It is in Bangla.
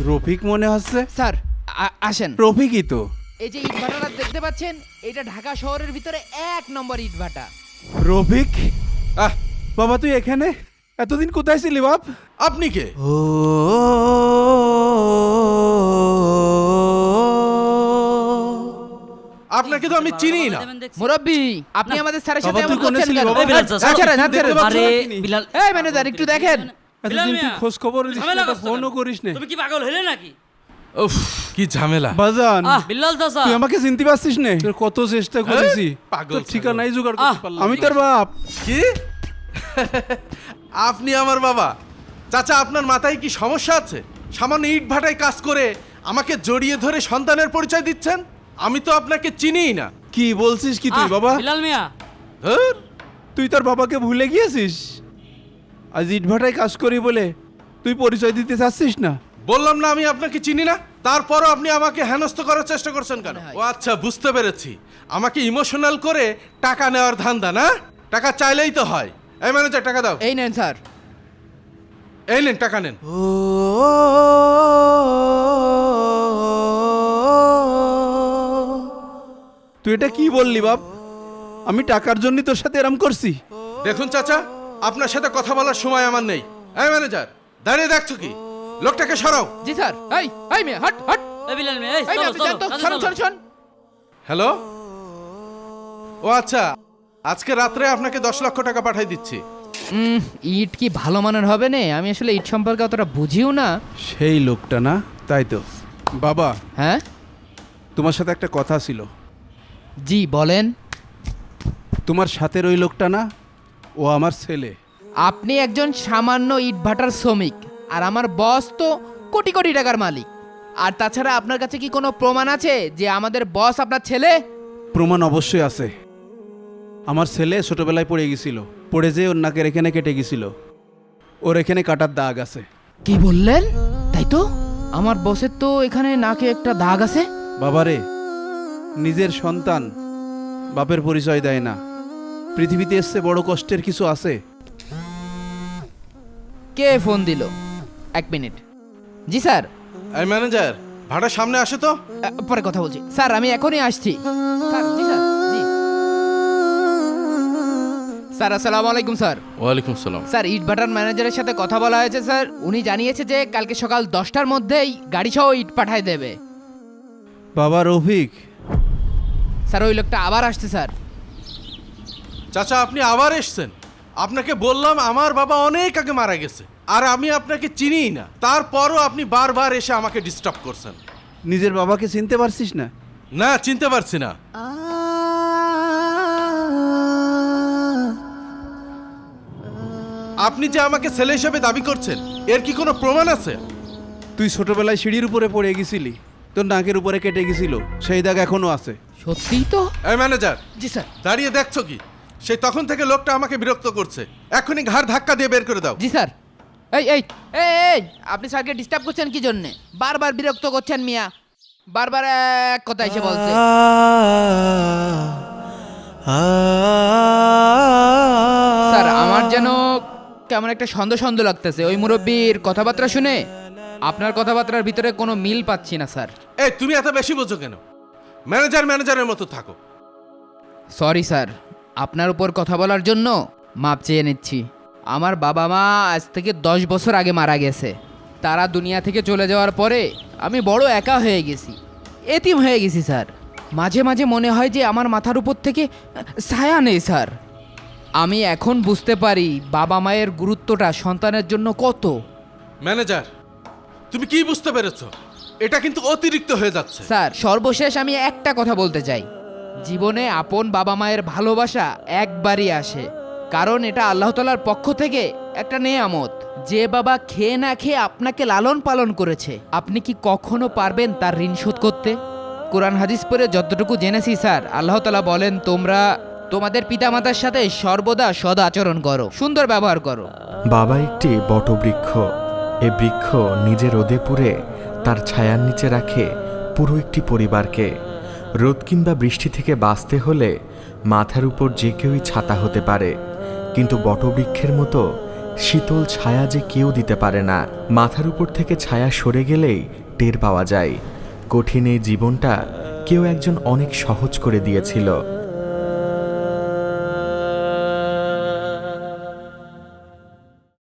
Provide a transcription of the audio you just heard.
রফিক মনে হচ্ছে। স্যার আসেন। রফিকই তো। এই যে ইটভাটাটা দেখতে পাচ্ছেন, এটা ঢাকা শহরের ভিতরে 1 নম্বর ইটভাটা। রফিক, বাবা তুই এখানে? এতদিন কোথায় ছিলি বাপ? আপনি কে? আপনাকে তো আমি চিনি না। মুরব্বি, আপনি আমাদের স্যারের সাথে বাবা, তুই এমন কোনে করছেন ছিলি কেন? বাবা? এই বিলাল চাচা, ছাড়েন, তুই দেখতে পাচ্ছ আরে নাকি? বিলাল, এই ম্যানেজার একটু দেখেন। এতদিন তুই খোঁজ খবর দিস না, একটা ফোনও করিস না। তুমি কি পাগল হলে নাকি? উফ, কি ঝামেলা। বাজান, বিলাল চাচা, তুই আমাকে চিনতে পারছিস না? তোর কত চেষ্টা করেছি, পাগল তোর ঠিকানাই ছাগল। জোগাড় করতে পারলাম না। আমি তোর বাপ। কি? আপনি আমার বাবা? চাচা, আপনার মাথায় কি সমস্যা আছে? সামান্য ইট ভাটায় কাজ করে আমাকে জড়িয়ে ধরে সন্তানের পরিচয় দিচ্ছেন? আমি তো আপনাকে চিনিই না। কি বলছিস কি তুই বাবা? বিলাল মিয়া, ধুর, তুই তোর বাবাকে ভুলে গিয়েছিস? আজ ইটভাটায় কাজ করি বলে তুই পরিচয় দিতে চাচ্ছিস না? বললাম না আমি আপনাকে চিনি না। তারপরও আপনি আমাকে হেনস্থ করার চেষ্টা করছেন কেন? ও আচ্ছা, বুঝতে পেরেছি। আমাকে ইমোশনাল করে টাকা নেওয়ার ধান্দা না? টাকা চাইলেই তো হয়। এই ম্যানেজার, টাকা দাও। এই নেন স্যার। এই নেন, টাকা নেন। তুই এটা কি বললি বাপ? আমি টাকার জন্য তোর সাথে এরম করছি? দেখুন চাচা, আপনার সাথে কথা বলার সময় আমার নেই। এই ম্যানেজার, দাঁড়িয়ে দেখছো কি? লোকটাকে সরাও। জি স্যার। এই মেয়ে, হট হট। এই বিলাল মিয়া, এই এই মেয়ে, চলো আপনি চলো যান তো, কাজে শোন চলো। শোন শোন। হ্যালো, ও আচ্ছা, আজকে রাত্রে আপনাকে 10 লক্ষ টাকা পাঠিয়ে দিচ্ছি। ইট কি ভালো মানের হবে না? আমি আসলে ইট সম্পর্কে অতটা বুঝিও না। সেই লোকটা না? তাই তো বাবা, হ্যাঁ তোমার সাথে একটা কথা ছিল। জি বলেন। তোমার সাথে ওই লোকটা না, ও আমার ছেলে। আপনি একজন সামান্য ইটভাটার শ্রমিক, আর আমার বস তো কোটি কোটি টাকার মালিক। আর তাছাড়া আপনার কাছে কি কোনো প্রমাণ আছে যে আমাদের বস আপনার ছেলে? প্রমাণ অবশ্যই আছে। আমার ছেলে ছোটবেলায় পড়ে গেছিল, পড়ে যেয়ে ওর নাকের এখানে কেটে গেছিল, ওর এখানে কাটার দাগ আছে। কি বললেন? তাই তো, আমার বসের তো এখানে নাকে একটা দাগ আছে। বাবারে, নিজের সন্তান বাপের পরিচয় দেয় না। পৃথিবীতে এসছে বড় কষ্টের কিছু আছে? কে ফোন দিল? 1 মিনিট। জি স্যার। এই ম্যানেজার, ভাড়া সামনে আসে তো। পরে কথা বলছি স্যার, আমি এখনই আসছি। স্যার, জি স্যার, জি স্যার। আসসালামু আলাইকুম স্যার। ওয়ালাইকুম সালাম। স্যার, ইটভাটার ম্যানেজারের সাথে কথা বলা হয়েছে স্যার। উনি জানিয়েছে যে কালকে সকাল 10টার মধ্যেই গাড়ি সহ ইট পাঠায় দেবে। বাবা রফিক, স্যার, ওই লোকটা আবার আসছে স্যার। চাচা, আপনি আবার এসছেন? আপনাকে বললাম আমার বাবা অনেক আগে মারা গেছে, আর আমি আপনাকে চিনিই না। তারপরও আপনি বারবার এসে আমাকে ডিস্টার্ব করছেন। নিজের বাবাকে চিনতে পারছিস না? না, চিনতে পারছি না। আপনি যে আমাকে ছেলে হিসেবে দাবি করছেন, এর কি কোনো প্রমাণ আছে? তুই ছোটবেলায় সিঁড়ির উপরে পড়ে গেছিলি, তোর নাকের উপরে কেটে গেছিল, সেই দাগ এখনো আছে। সত্যিই তো? এই ম্যানেজার, জি স্যার। দাঁড়িয়ে দেখছো কি? সেই তখন থেকে লোকটা আমাকে বিরক্ত করছে। এখনই ঘাড় ধাক্কা দিয়ে বের করে দাও। জি স্যার। এই এই এই এই, আপনি স্যারকে ডিস্টার্ব করছেন কি জন্যে? বারবার বিরক্ত করছেন মিয়া। বারবার এক কথা এসে বলছে। স্যার, আমার যেন কেমন একটা সন্দেহ সন্দেহ লাগতেছে ওই মুরব্বির কথাবার্তা শুনে। আপনার কথাবার্তার ভিতরে কোনো মিল পাচ্ছি না স্যার। এই, তুমি এত বেশি বোঝো কেন? ম্যানেজারের মতো থাকো। সরি স্যার, আপনার উপর কথা বলার জন্য মাপ চেয়ে নিচ্ছি। আমার বাবা মা আজ থেকে 10 বছর আগে মারা গেছে। তারা দুনিয়া থেকে চলে যাওয়ার পরে আমি বড় একা হয়ে গেছি, এতিম হয়ে গেছি স্যার। মাঝে মাঝে মনে হয় যে আমার মাথার উপর থেকে ছায়া নেই স্যার। আমি এখন বুঝতে পারি বাবা মায়ের গুরুত্বটা সন্তানের জন্য কত। ম্যানেজার, তুমি কি বুঝতে পেরেছো? এটা কিন্তু অতিরিক্ত হয়ে যাচ্ছে। স্যার, সর্বশেষ আমি একটা কথা বলতে চাই। জীবনে আপন বাবা মায়ের ভালোবাসা একবারই আসে, কারণ এটা আল্লাহ তাআলার পক্ষ থেকে একটা নেয়ামত। যে বাবা খেয়ে না খেয়ে আপনাকে লালন পালন করেছে, আপনি কি কখনো পারবেন তার ঋণ শোধ করতে? কোরআন হাদিস পড়ে যতটুকু জেনেছি স্যার, আল্লাহ তাআলা বলেন তোমরা তোমাদের পিতামাতার সাথে সর্বদা সদ আচরণ করো, সুন্দর ব্যবহার করো। বাবা একটি বটবৃক্ষ। এ বৃক্ষ নিজে রোদে পুড়ে তার ছায়ার নিচে রাখে পুরো একটি পরিবারকে। রোদ কিংবা বৃষ্টি থেকে বাঁচতে হলে মাথার উপর যে কেউই ছাতা হতে পারে, কিন্তু বটবৃক্ষের মতো শীতল ছায়া যে কেউ দিতে পারে না। মাথার উপর থেকে ছায়া সরে গেলেই টের পাওয়া যায়। কঠিন এই জীবনটা কেউ একজন অনেক সহজ করে দিয়েছিল।